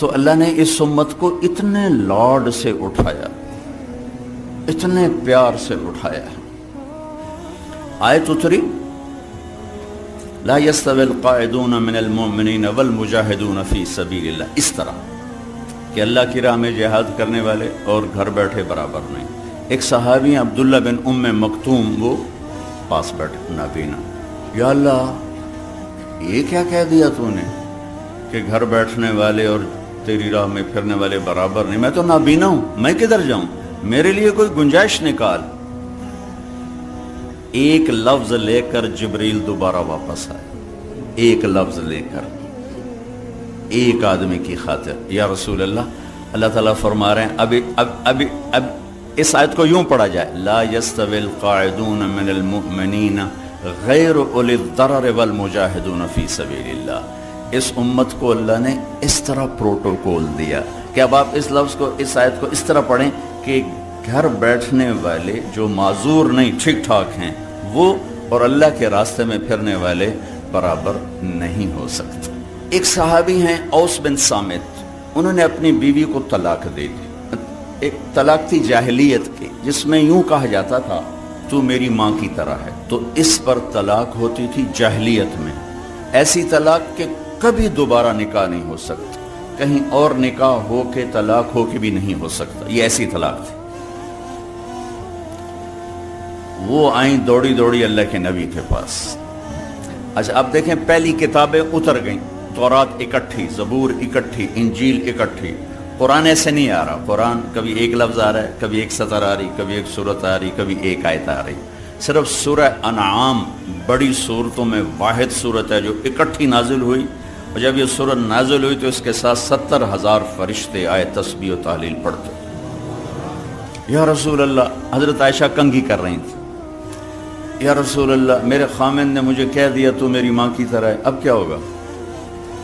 تو اللہ نے اس امت کو اتنے لاڈ سے اٹھایا، اتنے پیار سے اٹھایا ہے۔ آیت اتری لا يستوي القاعدون من المؤمنین والمجاہدون فی سبیل اللہ، اس طرح کہ اللہ کی راہ میں جہاد کرنے والے اور گھر بیٹھے برابر نہیں۔ ایک صحابی عبداللہ بن ام مکتوم، وہ پاس بیٹھے نابینا، یا اللہ یہ کیا کہہ دیا تو نے کہ گھر بیٹھنے والے اور تیری راہ میں پھرنے والے برابر نہیں؟ میں تو نابینا ہوں، میں کدھر جاؤں؟ میرے لیے کوئی گنجائش نکال۔ ایک لفظ لے کر جبریل دوبارہ واپس آئے، ایک لفظ لے کر، ایک آدمی کی خاطر۔ یا رسول اللہ، اللہ تعالیٰ فرما رہے ہیں اب اس آیت کو یوں پڑھا جائے، لا يستوي القاعدون من المؤمنین غیر اولی الضرر والمجاہدون فی سبیل اللہ۔ اس امت کو اللہ نے اس طرح پروٹوکول دیا کہ اب آپ اس لفظ کو، اس آیت کو اس طرح پڑھیں کہ گھر بیٹھنے والے جو معذور نہیں، ٹھیک ٹھاک ہیں، وہ اور اللہ کے راستے میں پھرنے والے برابر نہیں ہو سکتے۔ ایک صحابی ہیں اوس بن صامت، انہوں نے اپنی بیوی کو طلاق دے دی۔ ایک طلاق تھی جاہلیت کی، جس میں یوں کہا جاتا تھا تو میری ماں کی طرح ہے، تو اس پر طلاق ہوتی تھی جاہلیت میں، ایسی طلاق کہ کبھی دوبارہ نکاح نہیں ہو سکتا، کہیں اور نکاح ہو کے طلاق ہو کے بھی نہیں ہو سکتا، یہ ایسی طلاق تھی۔ وہ آئیں دوڑی دوڑی اللہ کے نبی کے پاس۔ اچھا اب دیکھیں، پہلی کتابیں اتر گئیں، تورات اکٹھی، زبور اکٹھی، انجیل اکٹھی۔ قرآن ایسے نہیں آ رہا، قرآن کبھی ایک لفظ آ رہا ہے، کبھی ایک سطر آ رہی، کبھی ایک سورت آ رہی، کبھی ایک آیت آ رہی۔ صرف سورہ انعام بڑی صورتوں میں واحد صورت ہے جو اکٹھی نازل ہوئی، اور جب یہ صورت نازل ہوئی تو اس کے ساتھ 70,000 فرشتے آئے تسبیح و تحلیل پڑھتے۔ یا رسول اللہ، حضرت عائشہ کنگھی کر رہی تھی، یا رسول اللہ میرے خامن نے مجھے کہہ دیا تو میری ماں کی طرح ہے، اب کیا ہوگا؟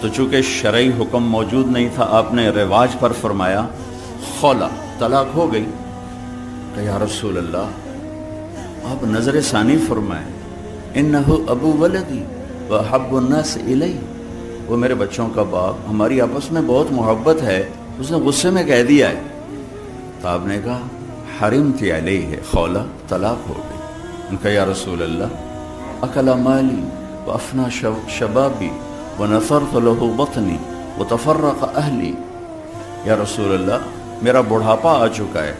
تو چونکہ شرعی حکم موجود نہیں تھا، آپ نے رواج پر فرمایا خولا، طلاق ہو گئی۔ کہ یا رسول اللہ آپ نظر ثانی فرمائیں، انہو ابو ولدی وحب الناس الی، وہ میرے بچوں کا باپ، ہماری آپس میں بہت محبت ہے، اس نے غصے میں کہہ دیا ہے۔ تو آپ نے کہا حرمتی علیہ، خولا، طلاق ہو گئی۔ ان کا یا رسول اللہ اکل مالی وافنا شبابی وَنَثَرْتُ لَهُ بَطْنِي وَتَفَرَّقَ أَهْلِي، یا رسول اللہ میرا بڑھاپا آ چکا ہے،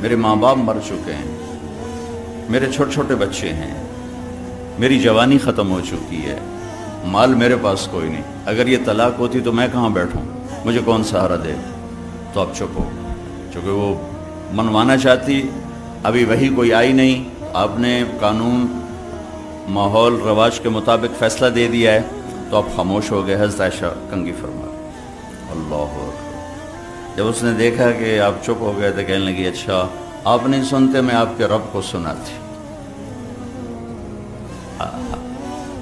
میرے ماں باپ مر چکے ہیں، میرے چھوٹے چھوٹے بچے ہیں، میری جوانی ختم ہو چکی ہے، مال میرے پاس کوئی نہیں، اگر یہ طلاق ہوتی تو میں کہاں بیٹھوں، مجھے کون سہارا دے؟ تو آپ چپ ہو، چونکہ وہ منوانا چاہتی، ابھی وہی کوئی آئی نہیں، آپ نے قانون ماحول رواج کے مطابق فیصلہ دے دیا ہے، تو آپ خاموش ہو گئے۔ حضرت عائشہ کنگھی فرما، اللہ اکبر۔ جب اس نے دیکھا کہ آپ چپ ہو گئے تو کہنے لگی اچھا آپ نہیں سنتے، میں آپ کے رب کو سناتی۔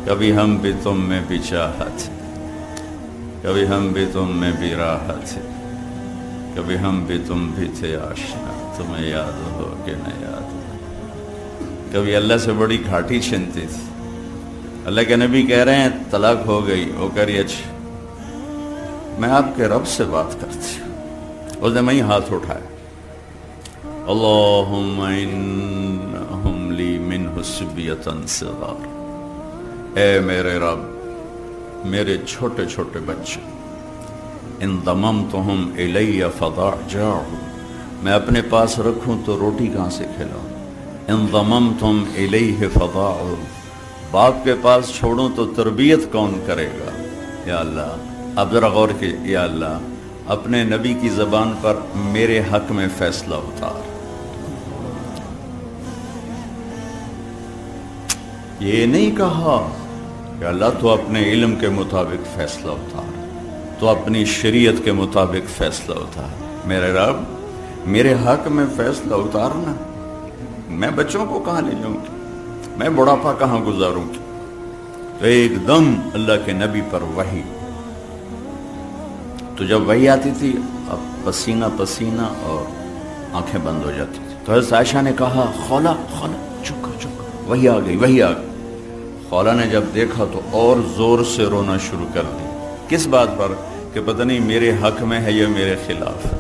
کبھی ہم بھی تم میں بھی چاہت، کبھی ہم بھی تم میں بھی راحت، کبھی ہم بھی تم بھی تھے آشنا، تمہیں یاد ہو کہ نہ یاد ہو۔ کبھی اللہ سے بڑی گھاٹی چھنتی تھی، اللہ کے نبی کہہ رہے ہیں طلاق ہو گئی، وہ کہہ رہی اچھا میں آپ کے رب سے بات کرتی ہوں۔ اس نے وہیں ہاتھ اٹھایا، اللہم انہم لی منہ سبیۃ صغار، اے میرے رب میرے چھوٹے چھوٹے بچے، ان ضممتہم الی فضاجعوا، میں اپنے پاس رکھوں تو روٹی کہاں سے کھلاؤں، ان ضممتم الیہ فضاعوا، باپ کے پاس چھوڑوں تو تربیت کون کرے گا؟ یا اللہ اب ذرا غور کی، یا اللہ اپنے نبی کی زبان پر میرے حق میں فیصلہ اتار۔ یہ نہیں کہا کہ اللہ تو اپنے علم کے مطابق فیصلہ اتار، تو اپنی شریعت کے مطابق فیصلہ اتار۔ میرے رب میرے حق میں فیصلہ اتارنا، میں بچوں کو کہاں لے جاؤں گی، میں بڑھاپا کہاں گزاروں گی؟ تو ایک دم اللہ کے نبی پر وحی، تو جب وحی آتی تھی اب پسینہ پسینہ اور آنکھیں بند ہو جاتی تھی۔ تو حضرت عائشہ نے کہا خولا خولا چپ کر، وحی آ گئی وحی آ گئی۔ خولا نے جب دیکھا تو اور زور سے رونا شروع کر دی، کس بات پر کہ پتہ نہیں میرے حق میں ہے یا میرے خلاف ہے.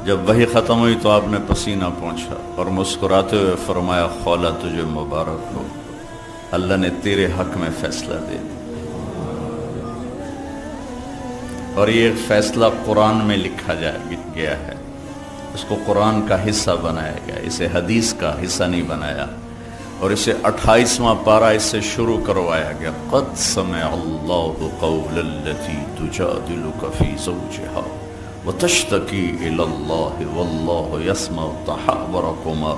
جب وحی ختم ہوئی تو آپ نے پسینہ پہنچا اور مسکراتے ہوئے فرمایا خولا تجھے مبارک ہو، اللہ نے تیرے حق میں فیصلہ دے دیا. اور یہ فیصلہ قرآن میں لکھا گیا ہے، اس کو قرآن کا حصہ بنایا گیا، اسے حدیث کا حصہ نہیں بنایا. اور اسے 28واں پارہ اس سے شروع کروایا گیا. قد سمع اللہ قول التی تجادلک فی زوجہا وتشتکی الی اللہ واللہ یسمع تحاورکما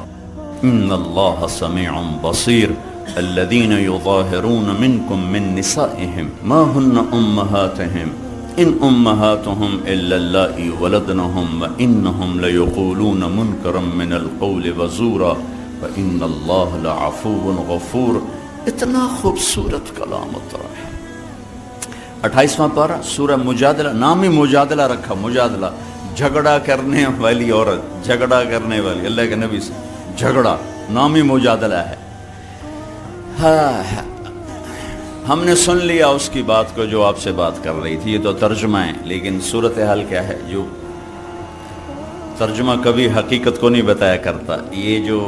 ان اللہ سمیع بصیر. الذین یظاہرون منکم من نسائہم ما ہن امہاتہم ان امہاتہم الا اللائی ولدنہم وانہم لیقولون منکرا من القول وزورا وَإِنَّ اللَّهَ لَعَفُوٌ غَفُورٌ. اتنا خوبصورت کلام اترا ہے. 28واں پارہ سورہ مجادلہ، نام ہی مجادلہ رکھا. مجادلہ جھگڑا کرنے والی عورت، جھگڑا کرنے والی، اللہ کے نبی سے جھگڑا، نام ہی مجادلہ ہے. ہم نے سن لیا اس کی بات کو جو آپ سے بات کر رہی تھی. یہ تو ترجمہ ہے، لیکن صورتحال کیا ہے؟ جو ترجمہ کبھی حقیقت کو نہیں بتایا کرتا. یہ جو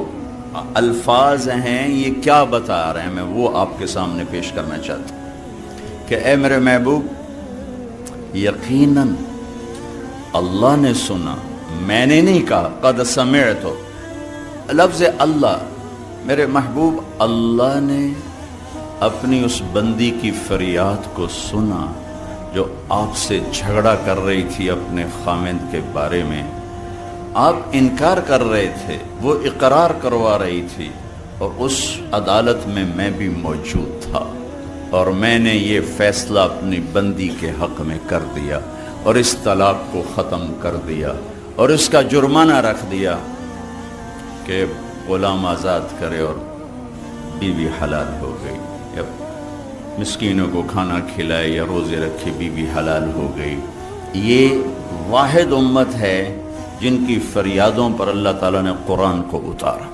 الفاظ ہیں یہ کیا بتا رہے ہیں، میں وہ آپ کے سامنے پیش کرنا چاہتا ہوں کہ اے میرے محبوب، یقیناً اللہ نے سنا، میں نے نہیں کہا. قد سمعت، لفظ اللہ، میرے محبوب اللہ نے اپنی اس بندی کی فریاد کو سنا جو آپ سے جھگڑا کر رہی تھی اپنے خاوند کے بارے میں. آپ انکار کر رہے تھے، وہ اقرار کروا رہی تھی، اور اس عدالت میں میں بھی موجود تھا، اور میں نے یہ فیصلہ اپنی بندی کے حق میں کر دیا اور اس طلاق کو ختم کر دیا اور اس کا جرمانہ رکھ دیا کہ غلام آزاد کرے اور بیوی حلال ہو گئی، یا مسکینوں کو کھانا کھلائے یا روزے رکھے، بیوی حلال ہو گئی. یہ واحد امت ہے جن کی فریادوں پر اللہ تعالیٰ نے قرآن کو اتارا.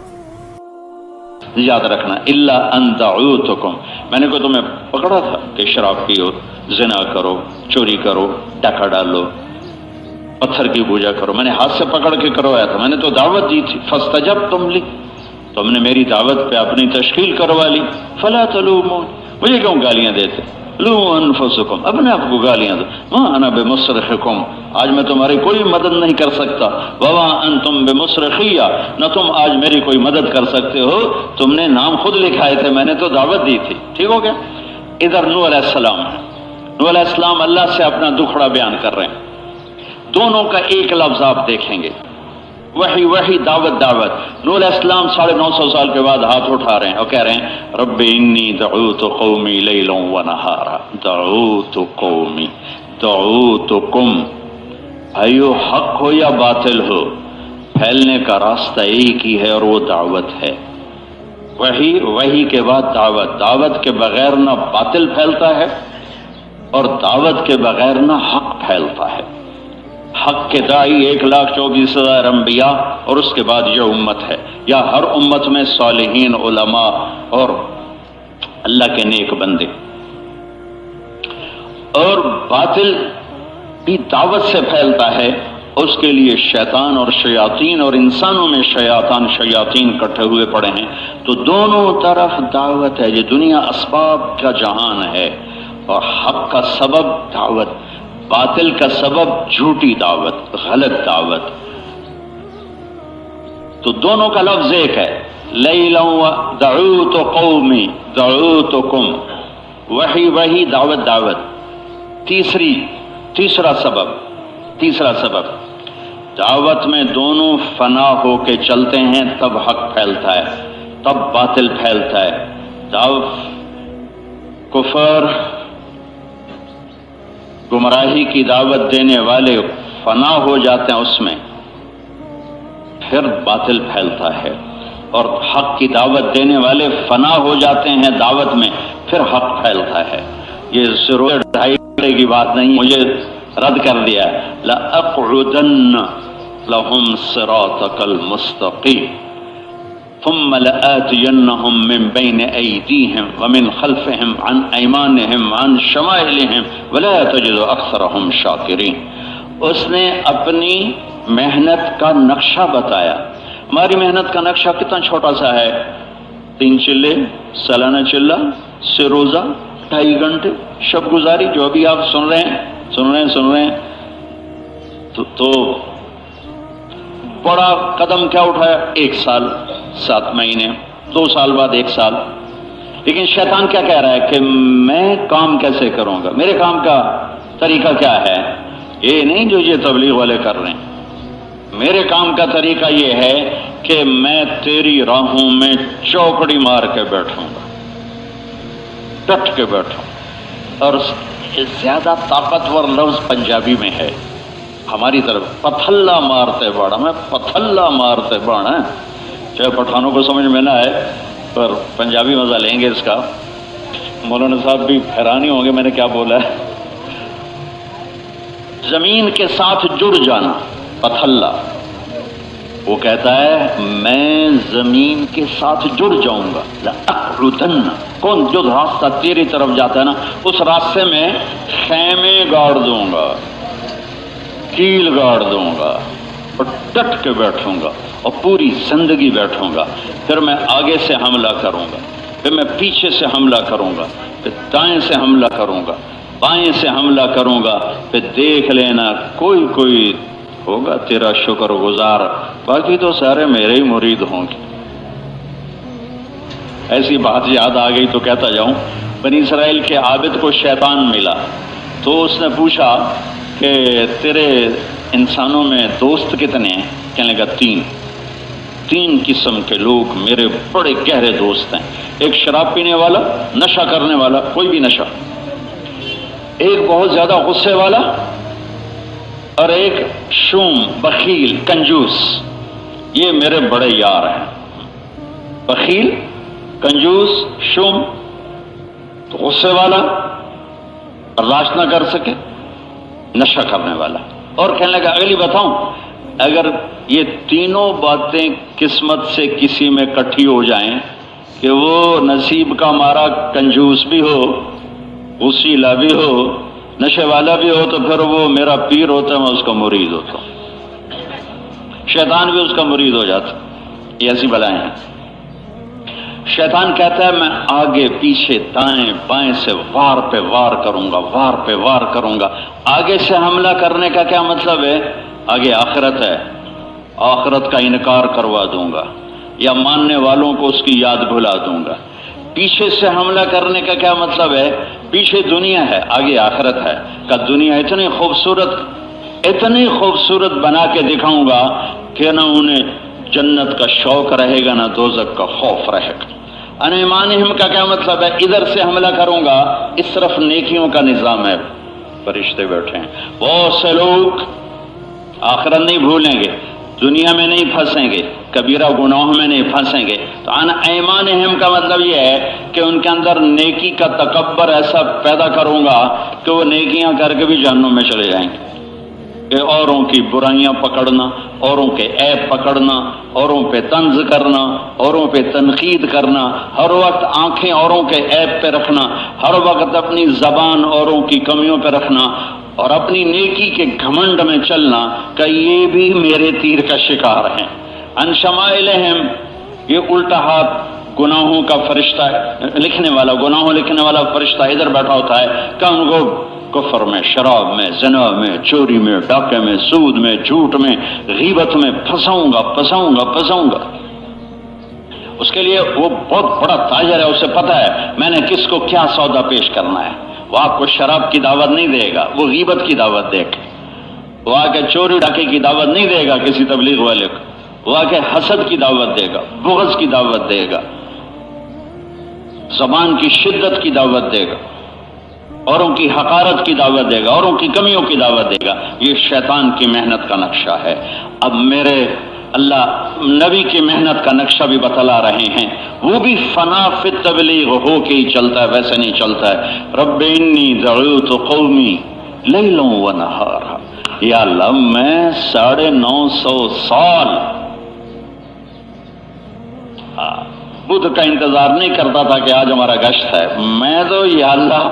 یاد رکھنا، الا ان دعوتکم، میں نے تمہیں پکڑا تھا کہ شراب پیو، زنا کرو، چوری کرو، ڈاکہ ڈالو، پتھر کی پوجا کرو. میں نے ہاتھ سے پکڑ کے کروایا تھا، میں نے تو دعوت دی تھی. فاستجبتم لی، تم نے میری دعوت پہ اپنی تشکیل کروا لی. فلا تلومون، مجھے کیوں گالیاں دیتے؟ لوموا انفسکم، اپنے آپ کو گالیاں دو. ما انا بمصرخکم، آج میں تمہاری کوئی مدد نہیں کر سکتا. وما انتم بمصرخیہ، نہ تم آج میری کوئی مدد کر سکتے ہو. تم نے نام خود لکھائے تھے، میں نے تو دعوت دی تھی. ٹھیک ہو گیا. ادھر نوح علیہ السلام، نوح علیہ السلام اللہ سے اپنا دکھڑا بیان کر رہے ہیں. دونوں کا ایک لفظ آپ دیکھیں گے، وہی دعوت. نوح علیہ السلام 950 سال کے بعد ہاتھ اٹھا رہے ہیں اور کہہ رہے ہیں رب انی دعوت قومی لیلا ونہارا. دعوت قومی، دعوتکم، بھائیو حق ہو یا باطل ہو، پھیلنے کا راستہ ایک ہی ہے اور وہ دعوت ہے. وہی کے بعد دعوت کے بغیر نہ باطل پھیلتا ہے اور دعوت کے بغیر نہ حق پھیلتا ہے. حق کے داعی 1,24,000 انبیاء اور اس کے بعد یہ امت ہے، یا ہر امت میں صالحین، علماء اور اللہ کے نیک بندے. اور باطل بھی دعوت سے پھیلتا ہے، اس کے لیے شیطان اور شیاطین، اور انسانوں میں شیاطین اکٹھے ہوئے پڑے ہیں. تو دونوں طرف دعوت ہے. یہ دنیا اسباب کا جہان ہے، اور حق کا سبب دعوت، باطل کا سبب جھوٹی دعوت، غلط دعوت. تو دونوں کا لفظ ایک ہے. لیلا دعوت قومی دعوتکم، وہی دعوت. تیسرا سبب دعوت میں دونوں فنا ہو کے چلتے ہیں، تب حق پھیلتا ہے، تب باطل پھیلتا ہے. کفر، گمراہی کی دعوت دینے والے فنا ہو جاتے ہیں اس میں، پھر باطل پھیلتا ہے. اور حق کی دعوت دینے والے فنا ہو جاتے ہیں دعوت میں، پھر حق پھیلتا ہے. یہ ضرور 2.5 کی بات نہیں، مجھے رد کر دیا. لَأَقْعُدَنَّ لَهُمْ صِرَاطَكَ الْمُسْتَقِيمَ، ثم لآتینہم من بین ایدیہم ومن خلفہم عن ایمانہم عن شمائلہم ولا تجد اکثرہم شاکرین. اس نے اپنی محنت کا نقشہ بتایا. ہماری محنت کا نقشہ کتنا چھوٹا سا ہے، 3 چلے، سالانہ چلہ، سے روزہ، 2.5 گھنٹے شب گزاری، جو ابھی آپ سن رہے ہیں تو بڑا قدم کیا اٹھایا؟ 1 سال 7 مہینے، 2 سال بعد 1 سال. لیکن شیطان کیا کہہ رہا ہے کہ میں کام کیسے کروں گا، میرے کام کا طریقہ کیا ہے؟ یہ نہیں جو یہ تبلیغ والے کر رہے ہیں. میرے کام کا طریقہ یہ ہے کہ میں تیری راہوں میں چوکڑی مار کے بیٹھوں گا، ڈٹ کے بیٹھوں. اور زیادہ طاقتور لفظ پنجابی میں ہے، ہماری طرف پتھلا مارتے باڑا، میں پتھلا مارتے باڑا. چاہے پٹھانوں کو سمجھ میں نہ آئے پر پنجابی مزہ لیں گے اس کا. مولانا صاحب بھی حیران ہی ہوں گے میں نے کیا بولا ہے. زمین کے ساتھ جڑ جانا، پتھلا. وہ کہتا ہے میں زمین کے ساتھ جڑ جاؤں گا. لأقعدن، کون جو راستہ تیری طرف جاتا ہے نا، اس راستے میں خیمے گاڑ دوں گا، کیل گاڑ دوں گا اور ڈٹ کے بیٹھوں گا اور پوری زندگی بیٹھوں گا. پھر میں آگے سے حملہ کروں گا، پھر میں پیچھے سے حملہ کروں گا، پھر دائیں سے حملہ کروں گا، بائیں سے حملہ کروں گا. پھر دیکھ لینا کوئی ہوگا تیرا شکر گزار، باقی تو سارے میرے ہی مرید ہوں گے. ایسی بات یاد آ گئی تو کہتا جاؤں. بنی اسرائیل کے عابد کو شیطان ملا تو اس نے پوچھا کہ تیرے انسانوں میں دوست کتنے ہیں؟ کہنے لگا 3 قسم کے لوگ میرے بڑے گہرے دوست ہیں. ایک شراب پینے والا، نشہ کرنے والا، کوئی بھی نشہ، ایک بہت زیادہ غصے والا، اور ایک شوم، بخیل، کنجوس. یہ میرے بڑے یار ہیں. بخیل، کنجوس، شوم، تو غصے والا، برداشت نہ کر سکے، نشہ کرنے والا. اور کہنے لگا اگلی بتاؤں، اگر یہ تینوں باتیں قسمت سے کسی میں کٹھی ہو جائیں کہ وہ نصیب کا مارا کنجوس بھی ہو، غصیلا بھی ہو، نشے والا بھی ہو، تو پھر وہ میرا پیر ہوتا ہے، میں اس کا مرید ہوتا ہوں. شیطان بھی اس کا مرید ہو جاتا. یہ ایسی بلائیں ہیں. شیطان کہتا ہے میں آگے پیچھے دائیں بائیں سے وار پہ وار کروں گا، وار پہ وار کروں گا. آگے سے حملہ کرنے کا کیا مطلب ہے؟ آگے آخرت ہے، آخرت کا انکار کروا دوں گا یا ماننے والوں کو اس کی یاد بھلا دوں گا. پیچھے سے حملہ کرنے کا کیا مطلب ہے؟ پیچھے دنیا ہے، آگے آخرت ہے. کہ دنیا اتنی خوبصورت بنا کے دکھاؤں گا کہ نہ انہیں جنت کا شوق رہے گا نہ دوزخ کا خوف رہے گا. انیمانہم کا کیا مطلب ہے؟ ادھر سے حملہ کروں گا، اس طرف نیکیوں کا نظام ہے، فرشتے بیٹھے ہیں. بہت سے لوگ آخرت نہیں بھولیں گے، دنیا میں نہیں پھنسیں گے، کبیرہ گناہوں میں نہیں پھنسیں گے. تو ان ایمانہم کا مطلب یہ ہے کہ ان کے اندر نیکی کا تکبر ایسا پیدا کروں گا کہ وہ نیکیاں کر کے بھی جہنم میں چلے جائیں گے. کہ اوروں کی برائیاں پکڑنا، اوروں کے عیب پکڑنا، اوروں پہ طنز کرنا، اوروں پہ تنقید کرنا، ہر وقت آنکھیں اوروں کے عیب پہ رکھنا، ہر وقت اپنی زبان اوروں کی کمیوں پہ رکھنا اور اپنی نیکی کے گھمنڈ میں چلنا، کہ یہ بھی میرے تیر کا شکار ہیں. ان شمائلہم، یہ الٹا ہاتھ گناہوں کا فرشتہ لکھنے والا، گناہوں لکھنے والا فرشتہ ادھر بیٹھا ہوتا ہے کہ ان کو کفر میں، شراب میں، زنا میں، چوری میں، ڈاکے میں، سود میں، جھوٹ میں، غیبت میں پھنساؤں گا. اس کے لیے وہ بہت بڑا تاجر ہے، اسے پتہ ہے میں نے کس کو کیا سودا پیش کرنا ہے. وہ آپ کو شراب کی دعوت نہیں دے گا، وہ غیبت کی دعوت دے گا. وہ آ کے چوری ڈاکے کی دعوت نہیں دے گا کسی تبلیغ والے کو. وہ آ کے حسد کی دعوت دے گا، بغض کی دعوت دے گا، زبان کی شدت کی دعوت دے گا، اوروں کی حقارت کی دعوت دے گا، اوروں کی کمیوں کی دعوت دے گا. یہ شیطان کی محنت کا نقشہ ہے. اب میرے اللہ نبی کی محنت کا نقشہ بھی بتلا رہے ہیں، وہ بھی فنا فی التبلیغ ہو کے ہی چلتا ہے، ویسے نہیں چلتا ہے. رب انی دعوت قومی لیلا و نہارا، یا اللہ میں 950 سال بدھ کا انتظار نہیں کرتا تھا کہ آج ہمارا گشت ہے، میں تو یا اللہ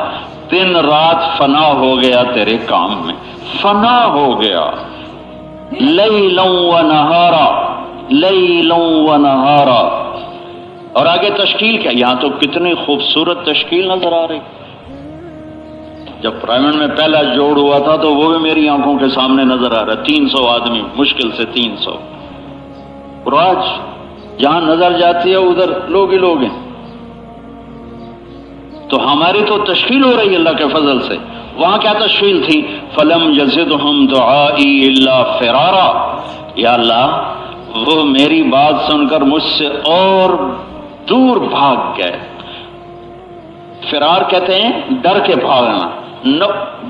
دن رات فنا ہو گیا تیرے کام میں، فنا ہو گیا، لیلا و نہارا، لیلا و نہارا۔ اور آگے تشکیل کیا، یہاں تو کتنی خوبصورت تشکیل نظر آ رہی۔ جب پرائمنٹ میں پہلا جوڑ ہوا تھا تو وہ بھی میری آنکھوں کے سامنے نظر آ رہا، 300 آدمی، مشکل سے 300، اور آج جہاں نظر جاتی ہے ادھر لوگ ہی لوگ ہیں۔ تو ہماری تو تشکیل ہو رہی ہے اللہ کے فضل سے، وہاں کیا تشکیل تھی؟ فلم یزدہم دعائی الا فرارا، یا اللہ وہ میری بات سن کر مجھ سے اور دور بھاگ گئے۔ فرار کہتے ہیں ڈر کے بھاگنا،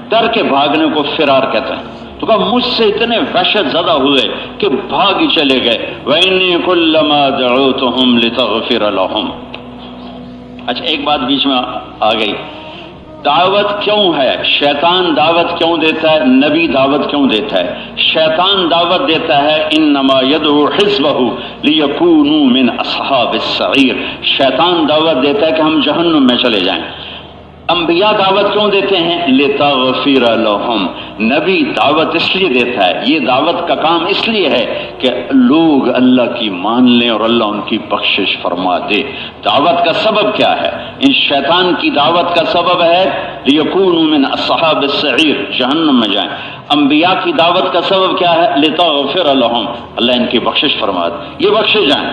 ڈر کے بھاگنے کو فرار کہتے ہیں۔ تو کہا مجھ سے اتنے وحشت زدہ ہوئے کہ بھاگ ہی چلے گئے۔ وَإِنِّي كُلَّمَا دَعَوْتُهُمْ لِتَغْفِرَ لَهُمْ۔ اچھا ایک بات بیچ میں آ گئی، دعوت کیوں ہے؟ شیطان دعوت کیوں دیتا ہے؟ نبی دعوت کیوں دیتا ہے؟ شیطان دعوت دیتا ہے انما يدعو حزبه ليكونوا من اصحاب السعير، شیطان دعوت دیتا ہے کہ ہم جہنم میں چلے جائیں۔ انبیاء دعوت کیوں دیتے ہیں؟ لتغفر لهم، نبی دعوت اس لیے دیتا ہے، یہ دعوت کا کام اس لیے ہے کہ لوگ اللہ کی مان لیں اور اللہ ان کی بخشش فرما دے۔ دعوت کا سبب کیا ہے؟ ان شیطان کی دعوت کا سبب ہے لیکونوا من اصحاب السعیر، جہنم میں جائیں۔ انبیاء کی دعوت کا سبب کیا ہے؟ لتغفر لهم، اللہ ان کی بخشش فرما دے، یہ بخشے جائیں۔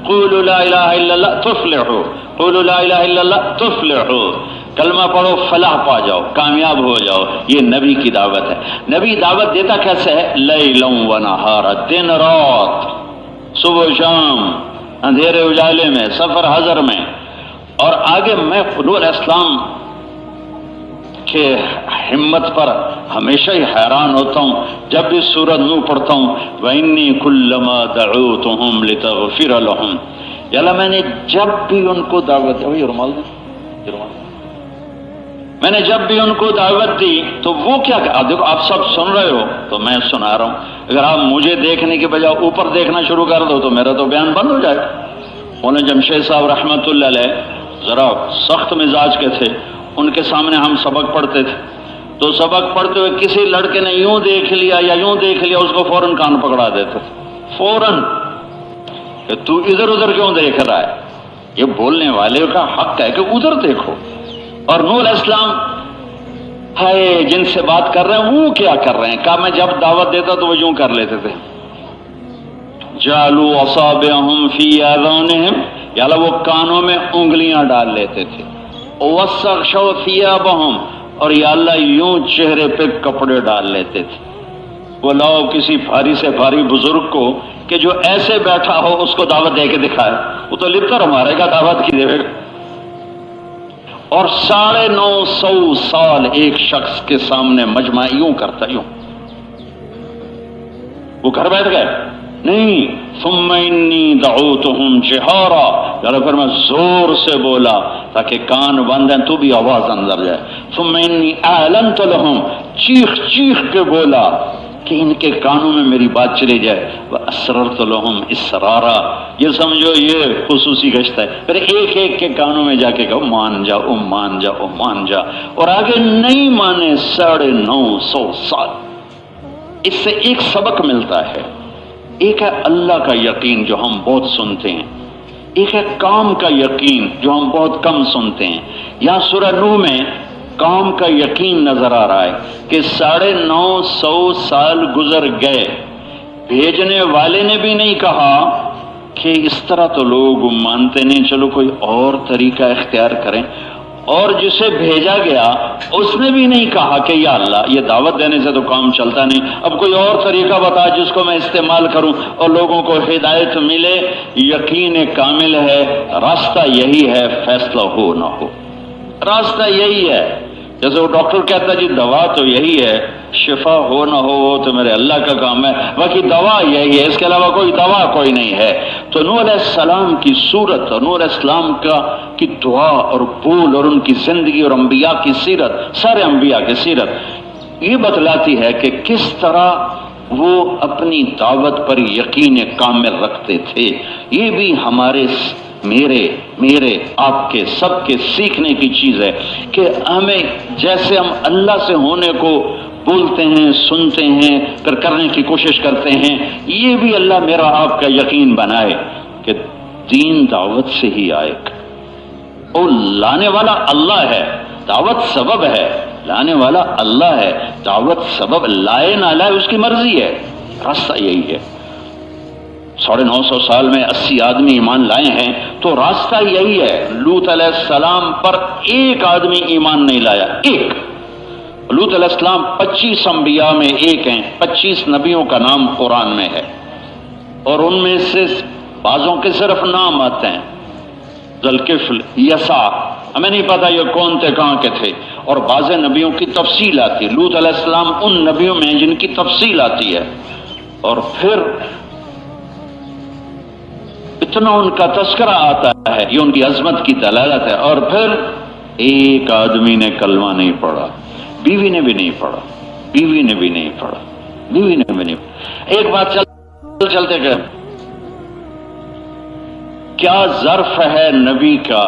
قولوا لا الہ الا اللہ تفلحوا، قولوا لا الہ الا اللہ تفلحوا، کلمہ پڑھو فلاح پا جاؤ، کامیاب ہو جاؤ، یہ نبی کی دعوت ہے۔ نبی دعوت دیتا کیسے ہے؟ لیلا و نہارا، دن رات، صبح و شام، اندھیرے اجالے میں، سفر حضر میں۔ اور آگے میں نوح علیہ السلام کے ہمت پر ہمیشہ ہی حیران ہوتا ہوں جب بھی سورۃ نوح پڑھتا ہوں۔ وَإِنِّي كُلَّمَا دَعَوْتُهُمْ لِتَغْفِرَ لَهُمْ، یا اللہ میں نے جب بھی ان کو دعوت دی، رومال دیں، میں نے جب بھی ان کو دعوت دی تو وہ کیا کہا؟ دیکھو آپ سب سن رہے ہو تو میں سنا رہا ہوں، اگر آپ مجھے دیکھنے کے بجائے اوپر دیکھنا شروع کر دو تو میرا تو بیان بند ہو جائے گا۔ مولانا جمشید صاحب رحمۃ اللہ علیہ ذرا سخت مزاج کے تھے، ان کے سامنے ہم سبق پڑھتے تھے تو سبق پڑھتے ہوئے کسی لڑکے نے یوں دیکھ لیا یا یوں دیکھ لیا، اس کو فوراً کان پکڑا دیتے تھے، فوراً کہ تو ادھر ادھر کیوں دیکھ رہا ہے؟ یہ بولنے والے کا حق ہے کہ ادھر دیکھو۔ اور نوح علیہ السلام ہے جن سے بات کر رہے ہیں وہ کیا کر رہے ہیں؟ کہا میں جب دعوت دیتا تو وہ یوں کر لیتے تھے، جعلوا اصابعهم فی آذانہم، یا اللہ وہ کانوں میں انگلیاں ڈال لیتے تھے، واستغشوا ثیابہم، اور یا اللہ یوں چہرے پہ کپڑے ڈال لیتے تھے۔ وہ لاؤ کسی بھاری سے بھاری بزرگ کو کہ جو ایسے بیٹھا ہو اس کو دعوت دے کے دکھائے، وہ تو لپتر مارے گا، دعوت کی دے گا۔ اور 950 سال ایک شخص کے سامنے مجمع یوں کرتا، یوں، وہ گھر بیٹھ گئے نہیں۔ ثم انی دعوتہم جہارا، یعنی پھر میں زور سے بولا تاکہ کان بند ہیں تو بھی آواز اندر جائے۔ ثم انی اعلنت لہم، چیخ چیخ کے بولا کہ ان کے کانوں میں میری بات چلی جائے۔ وَأَسْرَرْتُ لَهُمْ إِسْرَارًا، یہ سمجھو یہ خصوصی گشت ہے، پھر ایک ایک کے کانوں میں جا کے کہو مان جا، مان جا، مان جا، اور آگے نہیں مانے 950 سال۔ اس سے ایک سبق ملتا ہے، ایک ہے اللہ کا یقین جو ہم بہت سنتے ہیں، ایک ہے کام کا یقین جو ہم بہت کم سنتے ہیں۔ یہاں سورہ نوح میں کام کا یقین نظر آ رہا ہے کہ 950 سال گزر گئے، بھیجنے والے نے بھی نہیں کہا کہ اس طرح تو لوگ مانتے نہیں، چلو کوئی اور طریقہ اختیار کریں، اور جسے بھیجا گیا اس نے بھی نہیں کہا کہ یا اللہ یہ دعوت دینے سے تو کام چلتا نہیں، اب کوئی اور طریقہ بتا جس کو میں استعمال کروں اور لوگوں کو ہدایت ملے۔ یقین کامل ہے راستہ یہی ہے، فیصلہ ہو نہ ہو راستہ یہی ہے۔ جیسے وہ ڈاکٹر کہتا ہے جی دوا تو یہی ہے، شفا ہو نہ ہو وہ تو میرے اللہ کا کام ہے، باقی دوا یہی ہے، اس کے علاوہ کوئی دوا کوئی نہیں ہے۔ تو نوح علیہ السلام کی صورت اور نوح علیہ السلام کی دعا اور بول اور ان کی زندگی اور انبیاء کی سیرت، سارے انبیاء کی سیرت یہ بتلاتی ہے کہ کس طرح وہ اپنی دعوت پر یقین کامل رکھتے تھے۔ یہ بھی ہمارے میرے آپ کے سب کے سیکھنے کی چیز ہے کہ ہمیں جیسے ہم اللہ سے ہونے کو بولتے ہیں، سنتے ہیں، پھر کرنے کی کوشش کرتے ہیں، یہ بھی اللہ میرا آپ کا یقین بنائے کہ دین دعوت سے ہی آئے گا، اور لانے والا اللہ ہے، دعوت سبب ہے، لانے والا اللہ ہے، دعوت سبب، لائے نہ لائے اس کی مرضی ہے، راستہ یہی ہے۔ 950 سال میں 80 آدمی ایمان لائے ہیں تو راستہ یہی ہے۔ لوط علیہ السلام پر ایک آدمی ایمان نہیں لایا، ایک۔ لوط علیہ السلام 25 انبیاء میں ایک ہیں، 25 نبیوں کا نام قرآن میں ہے، اور ان میں سے بعضوں کے صرف نام آتے ہیں، ذوالکفل، یسع، ہمیں نہیں پتا یہ کون تھے، کہاں کے تھے، اور بعض نبیوں کی تفصیل آتی ہے۔ لوط علیہ السلام ان نبیوں میں جن کی تفصیل آتی ہے، اور پھر اتنا ان کا تذکرہ آتا ہے، یہ ان کی عظمت کی دلالت ہے، اور پھر ایک آدمی نے کلمہ نہیں پڑھا، بیوی نے بھی نہیں پڑھا، بیوی نے بھی نہیں پڑھا، بیوی نے بھی نہیں پڑھا۔ ایک بات چلتے کہ کیا ظرف ہے نبی کا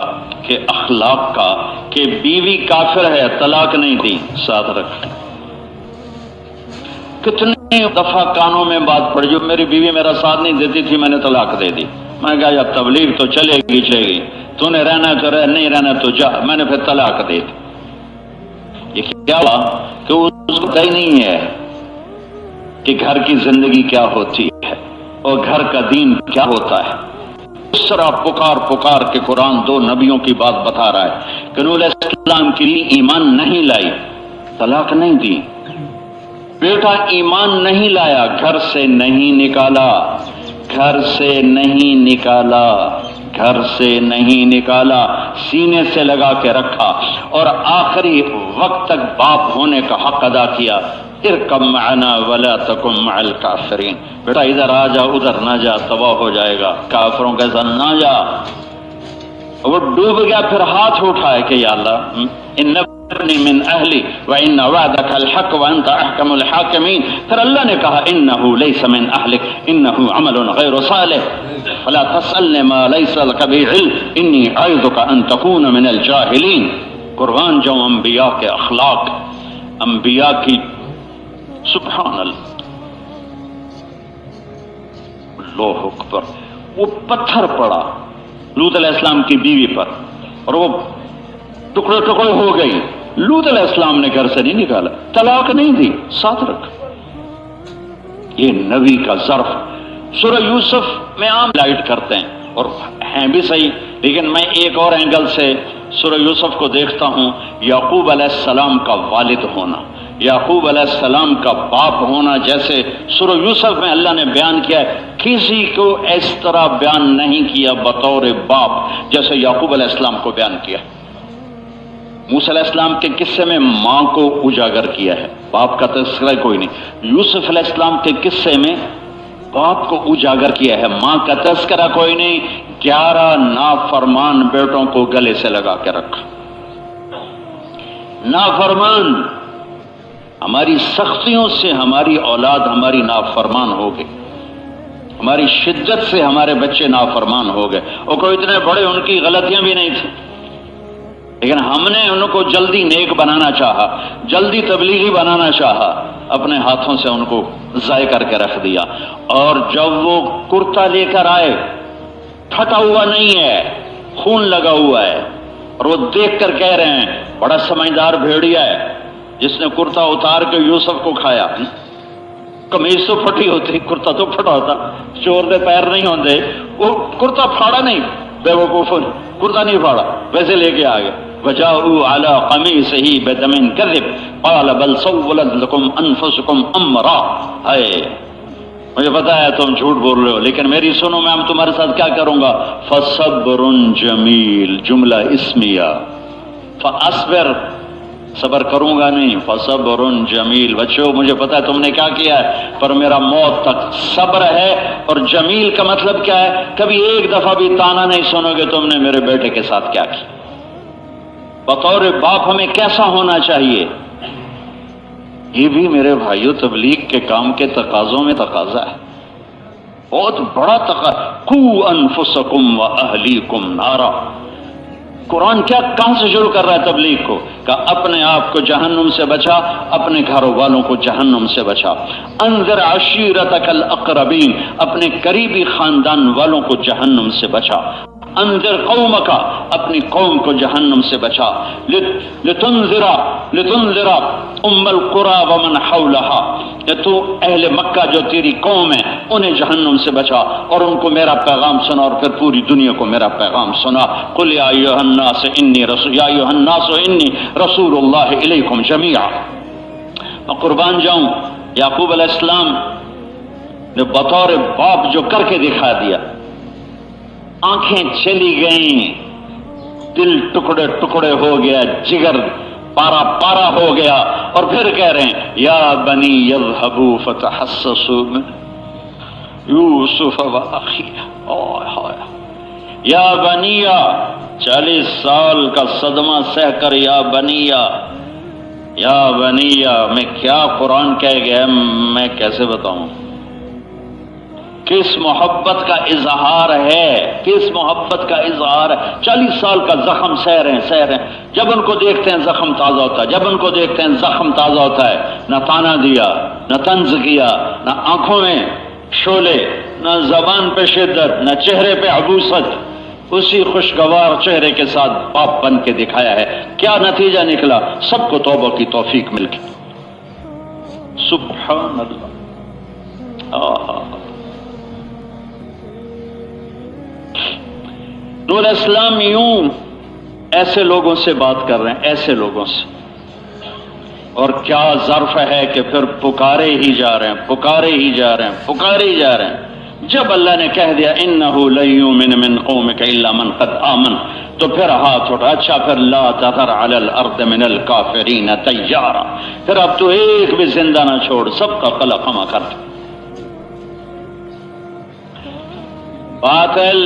کہ اخلاق کا کہ بیوی کافر ہے طلاق نہیں دی، ساتھ رکھ۔ کتنی دفعہ کانوں میں بات پڑی، جو میری بیوی میرا ساتھ نہیں دیتی تھی میں نے طلاق دے دی، میں کہا یا تبلیغ تو چلے گی، تو نے رہنا ہے تو رہ، نہیں رہنا تو جا، میں نے پھر طلاق دے دی۔ یہ کیا ہوا کہ اس کو پتہ ہی نہیں ہے کہ گھر کی زندگی کیا ہوتی ہے اور گھر کا دین کیا ہوتا ہے۔ اس طرح پکار کے قرآن 2 نبیوں کی بات بتا رہا ہے کہ نوح علیہ السلام کے لیے ایمان نہیں لائی، طلاق نہیں دی، بیٹا ایمان نہیں لایا، گھر سے نہیں نکالا، گھر سے نہیں نکالا، گھر سے نہیں نکالا، سینے سے لگا کے رکھا، اور آخری وقت تک باپ ہونے کا حق ادا کیا۔ ارکب معنا ولا تکن مع الکافرین، بیٹا ادھر آ جا، ادھر نہ جا، تباہ ہو جائے گا، کافروں کے ساتھ نہ جا۔ وہ ڈوب گیا، پھر ہاتھ اٹھائے کہ یا اللہ ان ابنی من اہلی وان وعدک الحق وانت احکم الحاکمین۔ پھر اللہ نے کہا انہ لیس من اہلک انہ عمل غیر صالح فلا تسألنی ما لیس لک به علم انی اعظک ان تکون من الجاہلین۔ قربان جو انبیاء کے اخلاق، انبیاء کی، سبحان اللہ، اللہ اکبر۔ وہ پتھر پڑا لوط علیہ السلام کی بیوی پر اور وہ ٹکڑے ٹکڑے ہو گئی۔ لوط علیہ السلام نے گھر سے نہیں نکالا، طلاق نہیں دی، ساتھ رکھ۔ یہ نبی کا ظرف۔ سورہ یوسف میں عام لائٹ کرتے ہیں اور ہیں بھی صحیح، لیکن میں ایک اور اینگل سے سورہ یوسف کو دیکھتا ہوں۔ یعقوب علیہ السلام کا والد ہونا، یعقوب علیہ السلام کا باپ ہونا، جیسے سورہ یوسف میں اللہ نے بیان کیا ہے، کسی کو اس طرح بیان نہیں کیا بطور باپ جیسے یعقوب علیہ السلام کو بیان کیا۔ موسیٰ علیہ السلام کے قصے میں ماں کو اجاگر کیا ہے، باپ کا تذکرہ کوئی نہیں۔ یوسف علیہ السلام کے قصے میں باپ کو اجاگر کیا ہے، ماں کا تذکرہ کوئی نہیں۔ 11 نافرمان بیٹوں کو گلے سے لگا کے رکھا۔ نافرمان، ہماری سختیوں سے ہماری اولاد ہماری نافرمان ہو گئی، ہماری شدت سے ہمارے بچے نافرمان ہو گئے، اور کوئی اتنے بڑے ان کی غلطیاں بھی نہیں تھیں، لیکن ہم نے ان کو جلدی نیک بنانا چاہا، جلدی تبلیغی بنانا چاہا، اپنے ہاتھوں سے ان کو ضائع کر کے رکھ دیا۔ اور جب وہ کرتا لے کر آئے، پھٹا ہوا نہیں ہے، خون لگا ہوا ہے، اور وہ دیکھ کر کہہ رہے ہیں بڑا سمجھدار بھیڑیا ہے جس نے کرتا اتار کے یوسف کو کھایا۔ قمیض تو پھٹی ہوتی، کرتا تو پھٹا ہوتا، چور دے پیر نہیں ہوتے، وہ کرتا پھاڑا نہیں، بے وقوف کرتا نہیں پھاڑا، ویسے لے کے آ گئے۔ وجاءوا علی قمیصہ بدم کذب قال بل سولت لکم انفسکم امرا۔ ہے مجھے پتا ہے تم جھوٹ بول رہے ہو، لیکن میری سنو، میں تمہارے ساتھ کیا کروں گا۔ فصبر جمیل، جملہ اسمیہ، فاصبر، صبر کروں گا نہیں، فصبر جمیل۔ بچوں مجھے پتا ہے تم نے کیا کیا ہے، پر میرا موت تک صبر ہے۔ اور جمیل کا مطلب کیا ہے؟ کبھی ایک دفعہ بھی تانا نہیں سنو گے تم نے میرے بیٹے کے ساتھ کیا کیا۔ بطور باپ ہمیں کیسا ہونا چاہیے، یہ بھی میرے بھائیوں تبلیغ کے کام کے تقاضوں میں تقاضا ہے، بہت بڑا تقاضا۔ قو انفسکم و اہلیکم نارا۔ قرآن کہاں سے شروع کر رہا ہے تبلیغ کو؟ کہ اپنے آپ کو جہنم سے بچا، اپنے گھر والوں کو جہنم سے بچا۔ انذر عشیرتک الاقربین، اپنے قریبی خاندان والوں کو جہنم سے بچا۔ انذر قومک، اپنی قوم کو جہنم سے بچا۔ لتنذر ام القری ومن حولہا، کہ تو اہل مکہ جو تیری قوم ہے انہیں جہنم سے بچا اور ان کو میرا پیغام سنا، اور پھر پوری دنیا کو میرا پیغام سنا۔ قل یا ایھا الناس انی رسول اللہ الیکم جمیعا۔ میں قربان جاؤں، یعقوب علیہ السلام نے بطور باپ جو کر کے دکھا دیا، آنکھیں چلی گئیں، دل ٹکڑے ٹکڑے ہو گیا، جگر پارا پارا ہو گیا، اور پھر کہہ رہے ہیں یا بنی یذھبوا فتحسسوا من یوسف واخیہ۔ یا بنیا، 40 سال کا صدمہ سہ کر یا بنیا میں کیا قرآن کہہ گیا، میں کیسے بتاؤں؟ کس محبت کا اظہار ہے، کس محبت کا اظہار ہے؟ 40 سال کا زخم سہ رہے ہیں۔ جب ان کو دیکھتے ہیں زخم تازہ ہوتا ہے، جب ان کو دیکھتے ہیں زخم تازہ ہوتا ہے۔ نہ تانا دیا، نہ طنز کیا، نہ آنکھوں میں شعلے، نہ زبان پہ شدت، نہ چہرے پہ عبوست، اسی خوشگوار چہرے کے ساتھ باپ بن کے دکھایا ہے۔ کیا نتیجہ نکلا؟ سب کو توبہ کی توفیق مل گئی۔ سبحان اللہ۔ نور علیہ السلام یوں ایسے لوگوں سے بات کر رہے ہیں، ایسے لوگوں سے، اور کیا ظرف ہے کہ پھر پکارے ہی جا رہے ہیں۔ جب اللہ نے کہہ دیا انہ لن یؤمن من قومک الا من قد آمن، تو پھر ہاتھ اٹھا، اچھا پھر لا تذر علی الارض من الکافرین دیارا، پھر اب تو ایک بھی زندہ نہ چھوڑ، سب کا قلع خما کر دو۔ باطل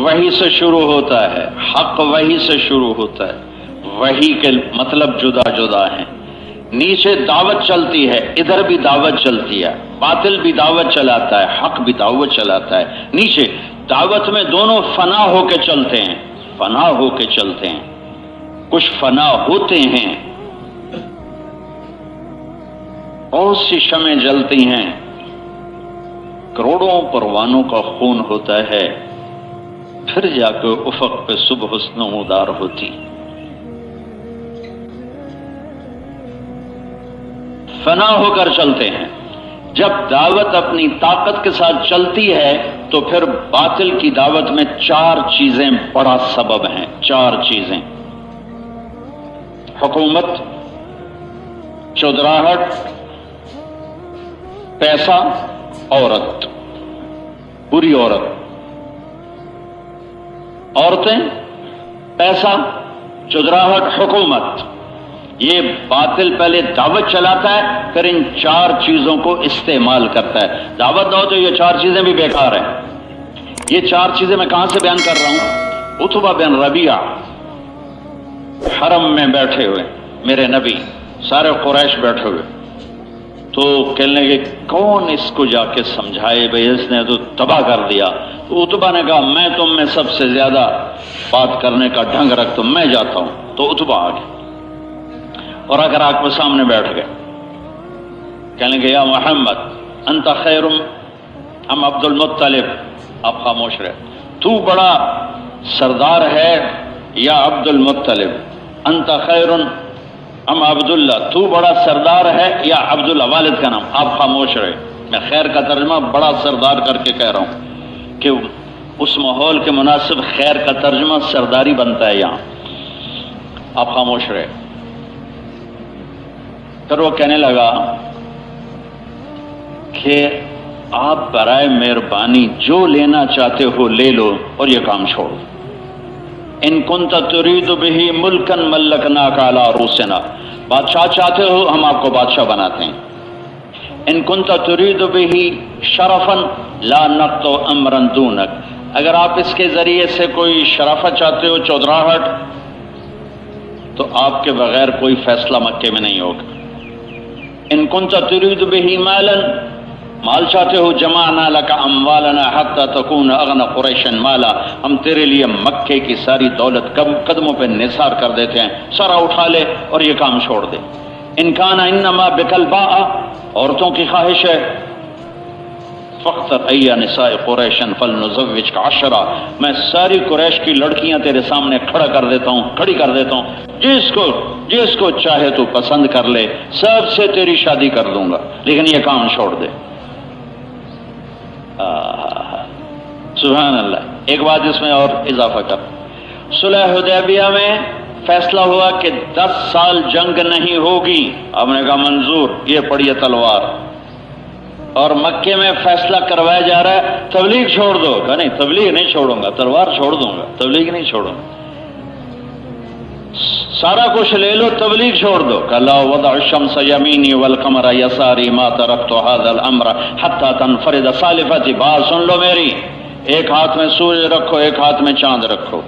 وحی سے شروع ہوتا ہے، حق وحی سے شروع ہوتا ہے، وحی کے مطلب جدا جدا ہیں۔ نیچے دعوت چلتی ہے، ادھر بھی دعوت چلتی ہے، باطل بھی دعوت چلاتا ہے، حق بھی دعوت چلاتا ہے۔ نیچے دعوت میں دونوں فنا ہو کے چلتے ہیں، کچھ فنا ہوتے ہیں، بہت سی شمعیں جلتی ہیں، کروڑوں پروانوں کا خون ہوتا ہے، پھر جا کے افق پہ صبح نمودار ہوتی۔ فنا ہو کر چلتے ہیں۔ جب دعوت اپنی طاقت کے ساتھ چلتی ہے تو پھر باطل کی دعوت میں 4 چیزیں بڑا سبب ہیں، 4 چیزیں: حکومت، چودراہٹ، پیسہ، عورت، بری عورت، عورتیں، پیسہ، چودراہٹ، حکومت۔ یہ باطل پہلے دعوت چلاتا ہے، پھر ان 4 چیزوں کو استعمال کرتا ہے۔ دعوت نہ ہو تو یہ 4 چیزیں بھی بیکار ہیں۔ یہ 4 چیزیں میں کہاں سے بیان کر رہا ہوں؟ عتبہ بن ربیعہ حرم میں بیٹھے ہوئے، میرے نبی، سارے قریش بیٹھے ہوئے، تو کہنے لگے کون اس کو جا کے سمجھائے بھائی، اس نے تو تباہ کر دیا۔ تو عتبہ نے کہا میں تم میں سب سے زیادہ بات کرنے کا ڈھنگ رکھتا ہوں، میں جاتا ہوں۔ تو عتبہ آ گئے اور اگر آگ کے سامنے بیٹھ گئے، کہنے لگے یا محمد انت خیر ام عبد المطلب؟ آپ خاموش رہے۔ تو بڑا سردار ہے یا عبد المطلب؟ انت خیر ام عبداللہ؟ تو بڑا سردار ہے یا عبداللہ والد کا نام؟ آپ خاموش رہے۔ میں خیر کا ترجمہ بڑا سردار کر کے کہہ رہا ہوں کہ اس ماحول کے مناسب خیر کا ترجمہ سرداری بنتا ہے یہاں۔ آپ خاموش رہے۔ پھر وہ کہنے لگا کہ آپ برائے مہربانی جو لینا چاہتے ہو لے لو اور یہ کام چھوڑو۔ ان کنت ترید بہ ملکا ملکناک علی رؤوسنا، بادشاہ چاہتے ہو ہم آپ کو بادشاہ بناتے ہیں۔ ان کنت ترید بہ شرفا لا نقطع امرا دونک، اگر آپ اس کے ذریعے سے کوئی شرافت چاہتے ہو، چودراہٹ، تو آپ کے بغیر کوئی فیصلہ مکے میں نہیں ہوگا۔ ان کنت ترید بہ مالا، مال چاہتے ہو جمعنا لک اموالنا حتی تکون اغنى قریشا مالا، ہم تیرے لیے مکے کی ساری دولت قدموں پہ نثار کر دیتے ہیں، سارا اٹھا لے اور یہ کام چھوڑ دے۔ ان کان انما بکلباء، عورتوں کی خواہش ہے، فاختر ای نساء قریش فلنزوجک عشرا، میں ساری قریش کی لڑکیاں تیرے سامنے کھڑی کر دیتا ہوں، جس کو چاہے تو پسند کر لے، سب سے تیری شادی کر دوں گا، لیکن یہ کام چھوڑ دے۔ سبحان اللہ۔ ایک بات اس میں اور اضافہ کر، صلح حدیبیہ میں فیصلہ ہوا کہ 10 سال جنگ نہیں ہوگی، آپ نے کہا منظور، یہ پڑیے تلوار۔ اور مکے میں فیصلہ کروایا جا رہا ہے تبلیغ چھوڑ دو، کہا نہیں تبلیغ نہیں چھوڑوں گا، تلوار چھوڑ دوں گا، تبلیغ نہیں چھوڑوں گا۔ سارا کچھ لے لو، تبلیغ چھوڑ دو، کہ لا وضع الشمس یمینی والقمر یساری ما ترکت هذا الامر حتی تنفرد سالفتی۔ بات سن لو میری، ایک ہاتھ میں سورج رکھو، ایک ہاتھ میں چاند رکھو،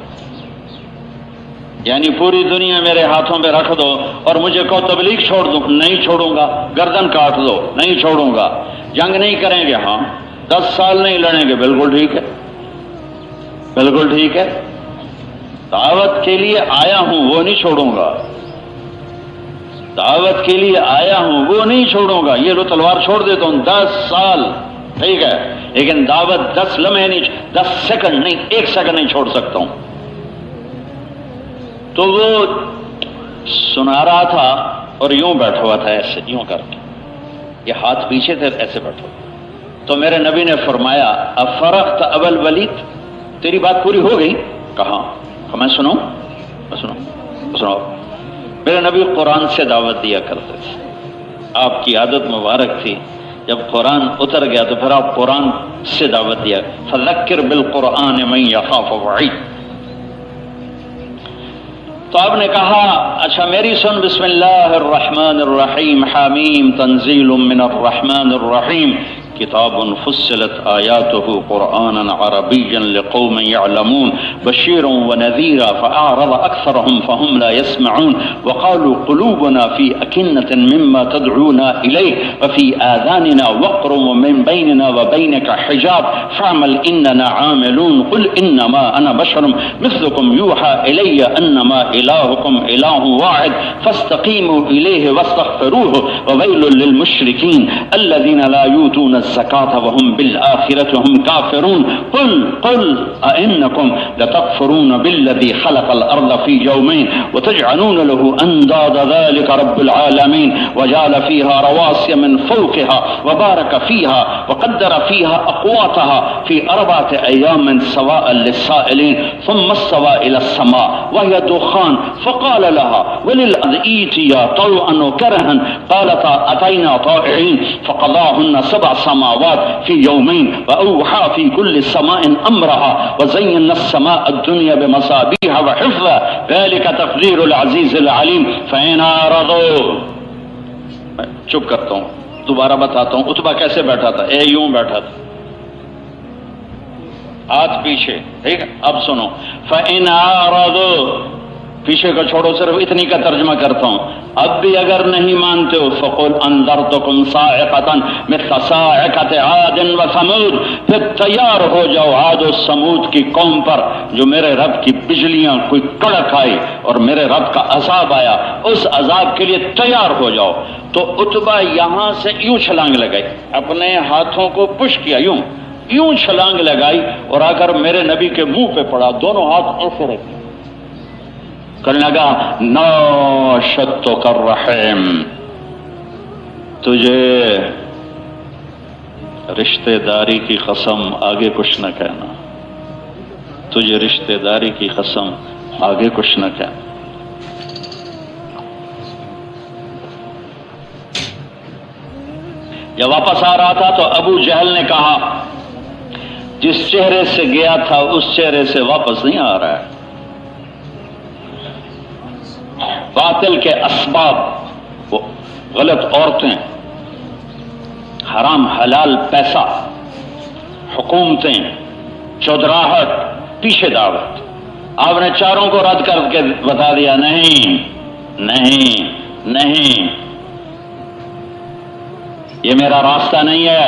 یعنی پوری دنیا میرے ہاتھوں پہ رکھ دو، اور مجھے کہو تبلیغ چھوڑ دوں، نہیں چھوڑوں گا، گردن کاٹ دو، نہیں چھوڑوں گا۔ جنگ نہیں کریں گے، ہاں 10 سال نہیں لڑیں گے، بالکل ٹھیک ہے، بالکل ٹھیک ہے، دعوت کے لیے آیا ہوں وہ نہیں چھوڑوں گا، دعوت کے لیے آیا ہوں وہ نہیں چھوڑوں گا، یہ لو تلوار چھوڑ دیتا ہوں 10 سال، ٹھیک ہے، لیکن دعوت 10 لمحے نہیں، 10 سیکنڈ نہیں، 1 سیکنڈ نہیں چھوڑ سکتا ہوں۔ تو وہ سنا رہا تھا اور یوں بیٹھا ہوا تھا، ایسے یوں کر کے، یہ ہاتھ پیچھے تھے، ایسے بیٹھا ہوا۔ تو میرے نبی نے فرمایا افرغت ابا الولید، تیری بات پوری ہو گئی؟ کہا میں سنوں، سنو۔ میرے نبی قرآن سے دعوت دیا کرتے تھے، آپ کی عادت مبارک تھی، جب قرآن اتر گیا تو پھر آپ قرآن سے دعوت دیا، فذکر بالقرآن من یخاف وعید۔ تو آپ نے کہا اچھا میری سن، بسم اللہ الرحمن الرحیم، حامیم تنزیل من الرحمن الرحیم، کتاب فصلت آیاته قرآنا عربیا لقوم يعلمون بشيرا ونذيرا فأعرض أكثرهم فهم لا يسمعون وقالوا قلوبنا في أكنة مما تدعونا إليه وفي آذاننا وقر ومن بيننا وبينك حجاب فاعمل إننا عاملون قل إنما أنا بشر مثلكم يوحى إلي أنما إلهكم إله واحد فاستقيموا إليه واستغفروه وويل للمشركين الذين لا يؤتون الزكاة وهم بالآخرة هم كافرون قل أئنكم لتكفرون بالذي خلق الأرض في يومين وتجعلون له أندادا ذلك رب العالمين وجعل فيها رواسي من فوقها وبارك فيها وقدر فيها أقواتها في 4 أيام سواء للسائلين ثم استوى إلى السماء وهي دخان فقال لها وللأرض ائتيا طوعا وكرها قالتا أتينا طائعين فقضاهن 7 سماوات في يومين وأوحى في كل سماء أمرها وزينا السماء الدنيا بمصابيح وحفظا ذلك تقدير العزيز العليم فإن أعرضوا۔ چپ کرتا ہوں، دوبارہ بتاتا ہوں عتبہ کیسے بیٹھا تھا، یوں بیٹھا تھا، ہاتھ پیچھے، ٹھیک ہے۔ اب سنو، فإن أعرضوا، پیچھے کا چھوڑو، صرف اتنی کا ترجمہ کرتا ہوں، اب بھی اگر نہیں مانتے ہو فقل انذرتکم صاعقۃ مثل صاعقۃ عاد وثمود، پھر تیار ہو جاؤ عاد و سمود کی قوم پر جو میرے رب کی بجلیاں کوئی کڑک آئی اور میرے رب کا عذاب آیا، اس عذاب کے لیے تیار ہو جاؤ۔ تو عتبہ یہاں سے یوں چھلانگ لگائی، اپنے ہاتھوں کو پش کیا، یوں چھلانگ لگائی اور آ کر میرے نبی کے منہ پہ پڑا، دونوں ہاتھ ایسے رکھے، کرنے لگا ناشدتک الرحم، تجھے رشتہ داری کی قسم آگے کچھ نہ کہنا، تجھے رشتہ داری کی قسم آگے کچھ نہ کہنا۔ جب واپس آ رہا تھا تو ابو جہل نے کہا جس چہرے سے گیا تھا اس چہرے سے واپس نہیں آ رہا ہے، باطل کے اسباب، وہ غلط عورتیں، حرام حلال پیسہ، حکومتیں، چودراہٹ، پیچھے دعوت، آپ نے چاروں کو رد کر کے بتا دیا نہیں نہیں نہیں، یہ میرا راستہ نہیں ہے،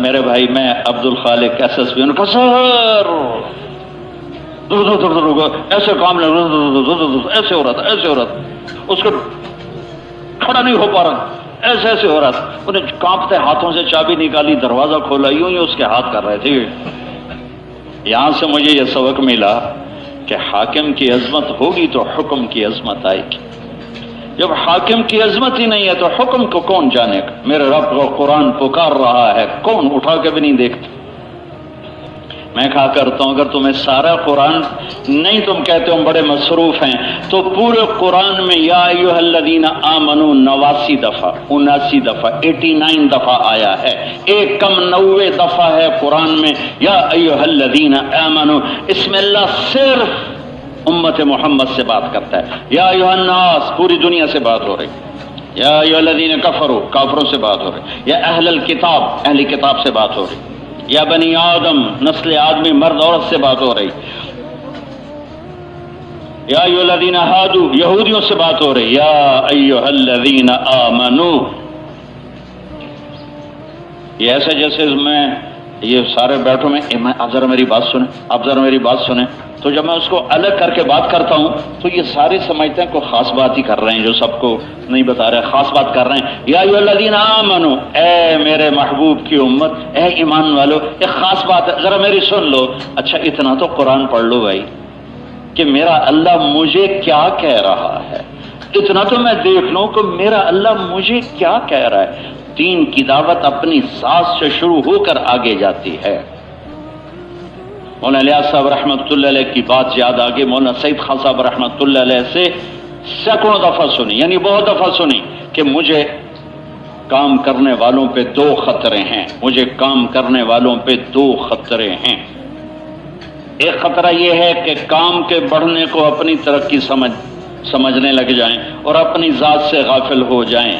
میرے بھائی میں عبد الخالق SSP، ان کا سر ایسے کام ایسے ہو رہا تھا، ایسے ہو رہا تھا، اس کو کھڑا نہیں ہو پا رہا، ایسے ایسے ہو رہا تھا، انہیں کانپتے ہاتھوں سے چابی نکالی، دروازہ کھولا، یوں ہی اس کے ہاتھ کر رہے تھے۔ یہاں سے مجھے یہ سبق ملا کہ حاکم کی عظمت ہوگی تو حکم کی عظمت آئے گی، جب حاکم کی عظمت ہی نہیں ہے تو حکم کو کون جانے گا؟ میرے رب کو قرآن پکار رہا ہے، کون اٹھا کے بھی نہیں دیکھتا۔ میں کہا کرتا ہوں اگر تمہیں سارا قرآن نہیں، تم کہتے ہو بڑے مصروف ہیں، تو پورے قرآن میں یا ایھا الذین آمنوا 89 دفعہ 89 دفعہ آیا ہے، ایک کم 90 دفعہ ہے قرآن میں یا ایھا الذین آمنوا۔ اس میں اللہ صرف امت محمد سے بات کرتا ہے، یا ایھا الناس پوری دنیا سے بات ہو رہی، یا ایھا الذین کفروا کافروں سے بات ہو رہی، یا اہل الکتاب اہل کتاب سے بات ہو رہی، یا بنی آدم نسل آدمی مرد عورت سے بات ہو رہی، یا ایھا الذین ہادوا یہودیوں سے بات ہو رہی، یا ایھا الذین آمنوا۔ یہ ایسے جیسے میں یہ سارے بیٹھوں میں آپ ذرا میری بات سنیں، آپ ذرا میری بات سنیں، تو جب میں اس کو الگ کر کے بات کرتا ہوں تو یہ سارے سمجھتے ہیں کوئی خاص بات ہی کر رہے ہیں، جو سب کو نہیں بتا رہے، خاص بات کر رہے ہیں۔ یا ایھا الذین آمنوا، اے میرے محبوب کی امت، اے ایمان والو، ایک خاص بات ہے، ذرا میری سن لو۔ اچھا اتنا تو قرآن پڑھ لو بھائی کہ میرا اللہ مجھے کیا کہہ رہا ہے، اتنا تو میں دیکھ لوں کہ میرا اللہ مجھے کیا کہہ رہا ہے۔ دین کی دعوت اپنی ذات سے شروع ہو کر آگے جاتی ہے۔ مولانا الیاس صاحب رحمۃ اللہ علیہ کی بات یاد آگے، مولانا سعید خان صاحب رحمۃ اللہ علیہ سے سینکڑوں دفعہ سنی، یعنی بہت دفعہ سنی کہ مجھے کام کرنے والوں پہ 2 خطرے ہیں، مجھے کام کرنے والوں پہ 2 خطرے ہیں۔ ایک خطرہ یہ ہے کہ کام کے بڑھنے کو اپنی ترقی سمجھنے لگ جائیں اور اپنی ذات سے غافل ہو جائیں۔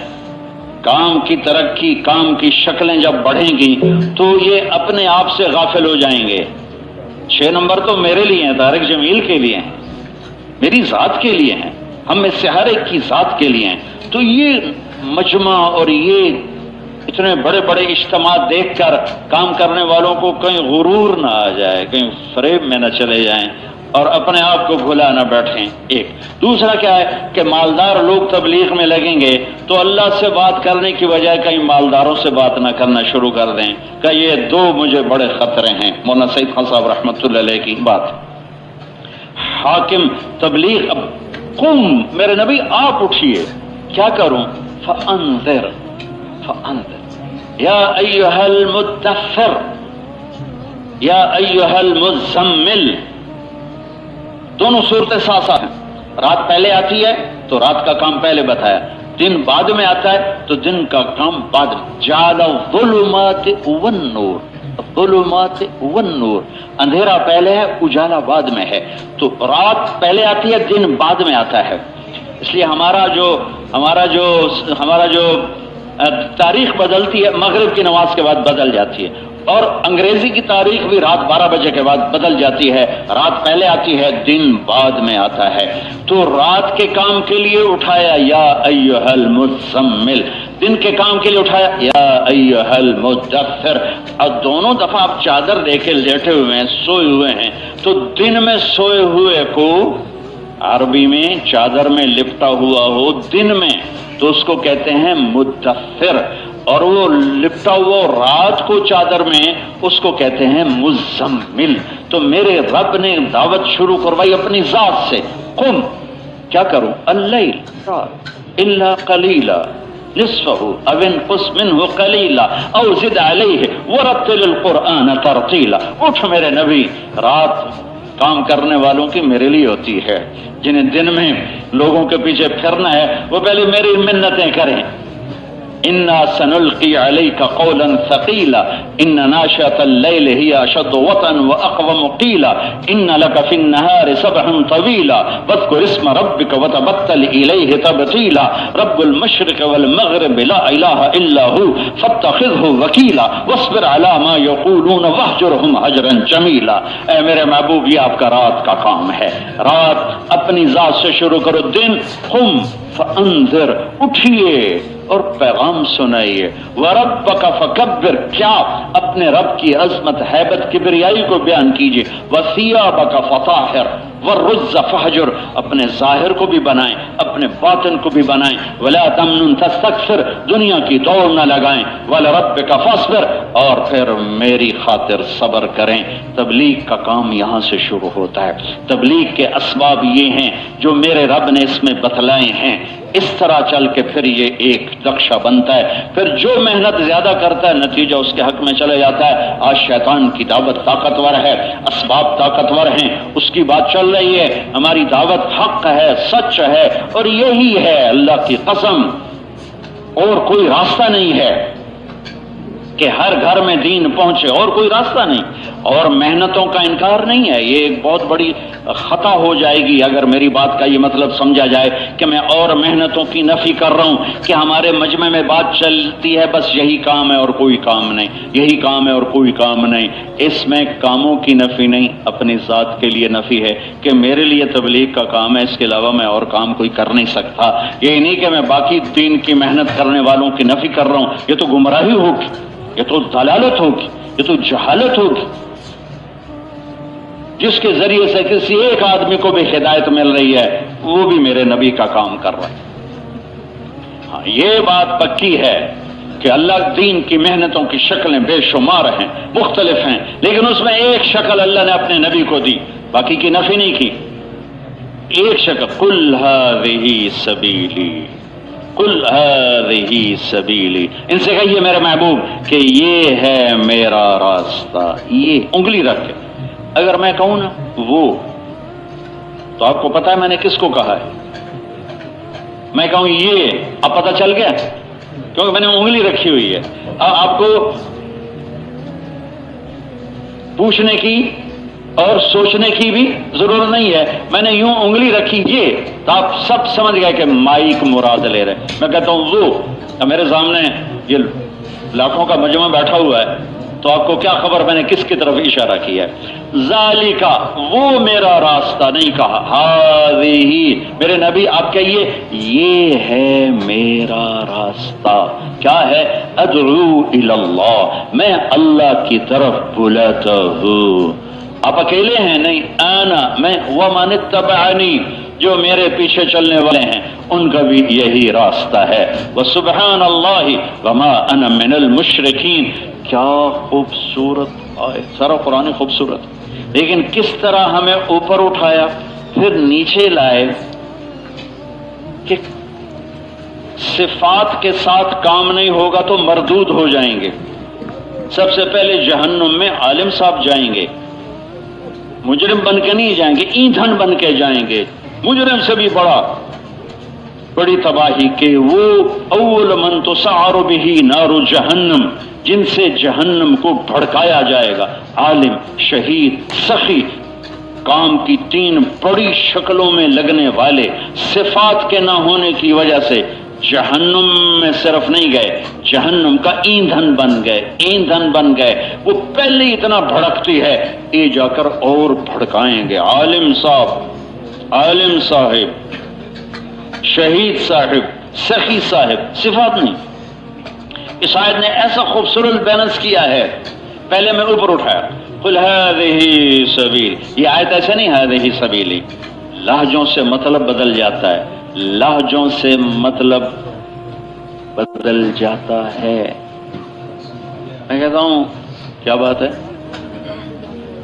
کام کی ترقی، کام کی شکلیں جب بڑھیں گی تو یہ اپنے آپ سے غافل ہو جائیں گے۔ 6 نمبر تو میرے لیے ہیں، طارق جمیل کے لیے ہیں، میری ذات کے لیے ہیں، ہم میں سے ہر ایک کی ذات کے لیے ہیں۔ تو یہ مجمع اور یہ اتنے بڑے بڑے اجتماعات دیکھ کر کام کرنے والوں کو کہیں غرور نہ آ جائے، کہیں فریب میں نہ چلے جائیں اور اپنے آپ کو بھلا نہ بیٹھیں۔ ایک دوسرا کیا ہے کہ مالدار لوگ تبلیغ میں لگیں گے تو اللہ سے بات کرنے کی بجائے کہیں مالداروں سے بات نہ کرنا شروع کر دیں، کہ یہ 2 مجھے بڑے خطرے ہیں۔ مولانا سعید خان صاحب رحمۃ اللہ علیہ کی بات، حاکم تبلیغ، اب قم میرے نبی آپ اٹھیے، کیا کروں؟ فانذر یا ایھا المدثر یا ایھا المزمل، دونوں صورتیں ساتھ ساتھ ہیں۔ رات پہلے آتی ہے تو رات کا کام پہلے بتایا، دن بعد میں آتا ہے تو دن کا کام بعد میں۔ جعل الظلمات والنور، الظلمات والنور، اندھیرا پہلے ہے اجالا بعد میں ہے، تو رات پہلے آتی ہے دن بعد میں آتا ہے۔ اس لیے ہمارا جو تاریخ بدلتی ہے، مغرب کی نماز کے بعد بدل جاتی ہے، اور انگریزی کی تاریخ بھی رات 12 بجے کے بعد بدل جاتی ہے، رات پہلے آتی ہے دن بعد میں آتا ہے۔ تو رات کے کام کے لیے اٹھایا یا ایھا المزمل، دن کے کام کے لیے اٹھایا یا ایھا المدثر۔ اور دونوں دفعہ آپ چادر لے کے لیٹے ہوئے ہیں، سوئے ہوئے ہیں، تو دن میں سوئے ہوئے کو عربی میں چادر میں لپٹا ہوا ہو دن میں تو اس کو کہتے ہیں مدثر، اور وہ لپٹا ہوا رات کو چادر میں اس کو کہتے ہیں مزمل۔ تو میرے رب نے دعوت شروع کروائی اپنی ذات سے، قم، کیا کروں؟ اللیل الا قلیلا نصفه او انقص منه قلیلا او زد علیہ ورتل القرآن ترتیلا۔ اٹھ میرے نبی، رات کام کرنے والوں کی میرے لیے ہوتی ہے، جنہیں دن میں لوگوں کے پیچھے پھرنا ہے وہ پہلے میری منتیں کریں۔ انا سنلقی علیک قولا ثقیلا ان ناشئۃ اللیل ہی اشد وطئا واقوم قیلا ان لک فی النہار سبحا طویلا واذکر اسم ربک وتبتل الیہ تبتیلا رب المشرق والمغرب لا الہ الا ہو فاتخذہ وکیلا واصبر علی ما یقولون واہجرہم ہجرا جمیلا۔ اے میرے محبوب، یہ آپ کا رات کا کام ہے، رات اپنی ذات سے شروع کرو، دن قم فانذر، اٹھیے اور پیغام سنائیے. وَرَبَّكَ فَكَبِّرْ، کیا اپنے رب کی عظمت، ہیبت، کبریائی کو بیان کیجیے. وَثِيَابَكَ فَطَاهِرْ وَالرُّزَّ فَهْجُرْ، اپنے ظاہر کو بھی بنائیں، اپنے باطن کو بھی بنائیں. وَلَا تَمْنُنْ تَسْتَكْثِرْ، دنیا کی دوڑ نہ لگائیں. وَلِرَبِّكَ فَاصْبِرْ، اور پھر میری خاطر صبر کریں. تبلیغ کا کام یہاں سے شروع ہوتا ہے. تبلیغ کے اسباب یہ ہیں جو میرے رب نے اس میں بتلائے ہیں. اس طرح چل کے پھر یہ ایک نقشہ بنتا ہے. پھر جو محنت زیادہ کرتا ہے نتیجہ اس کے حق میں چلا جاتا ہے. آج شیطان کی دعوت طاقتور ہے، اسباب طاقتور ہیں، اس کی بات چل رہی ہے. ہماری دعوت حق ہے، سچ ہے، اور یہی ہے اللہ کی قسم. اور کوئی راستہ نہیں ہے کہ ہر گھر میں دین پہنچے، اور کوئی راستہ نہیں. اور محنتوں کا انکار نہیں ہے. یہ ایک بہت بڑی خطا ہو جائے گی اگر میری بات کا یہ مطلب سمجھا جائے کہ میں اور محنتوں کی نفی کر رہا ہوں، کہ ہمارے مجمع میں بات چلتی ہے بس یہی کام ہے اور کوئی کام نہیں، یہی کام ہے اور کوئی کام نہیں. اس میں کاموں کی نفی نہیں، اپنی ذات کے لیے نفی ہے کہ میرے لیے تبلیغ کا کام ہے، اس کے علاوہ میں اور کام کوئی کر نہیں سکتا. یہی نہیں کہ میں باقی دین کی محنت کرنے والوں کی نفی کر رہا ہوں. یہ تو گمراہی ہوگی، یہ تو دلالت ہوگی، یہ تو جہالت ہوگی. جس کے ذریعے سے کسی ایک آدمی کو بھی ہدایت مل رہی ہے وہ بھی میرے نبی کا کام کر رہا ہے. ہاں، یہ بات پکی ہے کہ اللہ دین کی محنتوں کی شکلیں بے شمار ہیں، مختلف ہیں، لیکن اس میں ایک شکل اللہ نے اپنے نبی کو دی، باقی کی نفی نہیں کی. ایک شکل، قُلْ هَٰذِهِ سَبِيلِي، قُلْ هَٰذِهِ سَبِيلِي. ان سے کہیے میرے محبوب کہ یہ ہے میرا راستہ. یہ انگلی رکھ کے اگر میں کہوں نا وہ، تو آپ کو پتا ہے میں نے کس کو کہا ہے. میں کہوں یہ، اب پتہ چل گیا کیونکہ میں نے انگلی رکھی ہوئی ہے. اب آپ کو پوچھنے کی اور سوچنے کی بھی ضرورت نہیں ہے. میں نے یوں انگلی رکھی یہ، تو آپ سب سمجھ گئے کہ مائک مراد لے رہے. میں کہتا ہوں وہ، میرے سامنے یہ لاکھوں کا مجمع بیٹھا ہوا ہے، تو آپ کو کیا خبر میں نے کس کی طرف اشارہ کیا ہے. ذالکا، وہ میرا راستہ نہیں کہا. ہذہ، میرے نبی آپ کہیے یہ ہے میرا راستہ. کیا ہے؟ ادعو الی اللہ، میں اللہ کی طرف بلاتا ہوں. آپ اکیلے ہیں نہیں، انا، میں، ومن اتبعنی، جو میرے پیچھے چلنے والے ہیں ان کا بھی یہی راستہ ہے. وسبحان اللہ وما انا من المشرکین. کیا خوبصورت آیت، سارا قرآن خوبصورت، لیکن کس طرح ہمیں اوپر اٹھایا پھر نیچے لائے کہ صفات کے ساتھ کام نہیں ہوگا تو مردود ہو جائیں گے. سب سے پہلے جہنم میں عالم صاحب جائیں گے، مجرم بن کے نہیں جائیں گے، ایندھن بن کے جائیں گے. مجرم سے بھی بڑی تباہی کہ وہ اول من تسعر بہ نار جہنم، جن سے جہنم کو بھڑکایا جائے گا. عالم، شہید، سخی، کام کی تین بڑی شکلوں میں لگنے والے صفات کے نہ ہونے کی وجہ سے جہنم میں صرف نہیں گئے، جہنم کا ایندھن بن گئے، ایندھن بن گئے. وہ پہلے اتنا بھڑکتی ہے، یہ جا کر اور بھڑکائیں گے. عالم صاحب، عالم صاحب، شہید صاحب، سخی صاحب، صفات نہیں. اس آیت نے ایسا خوبصورت بیلنس کیا ہے. پہلے میں اوپر اٹھایا قل هذه سبیل، یہ آیت ایسے نہیں هذه سبیلی، لہجوں سے مطلب بدل جاتا ہے، لہجوں سے مطلب بدل جاتا ہے. میں کہتا ہوں کیا بات ہے،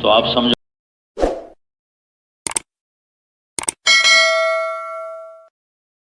تو آپ سمجھو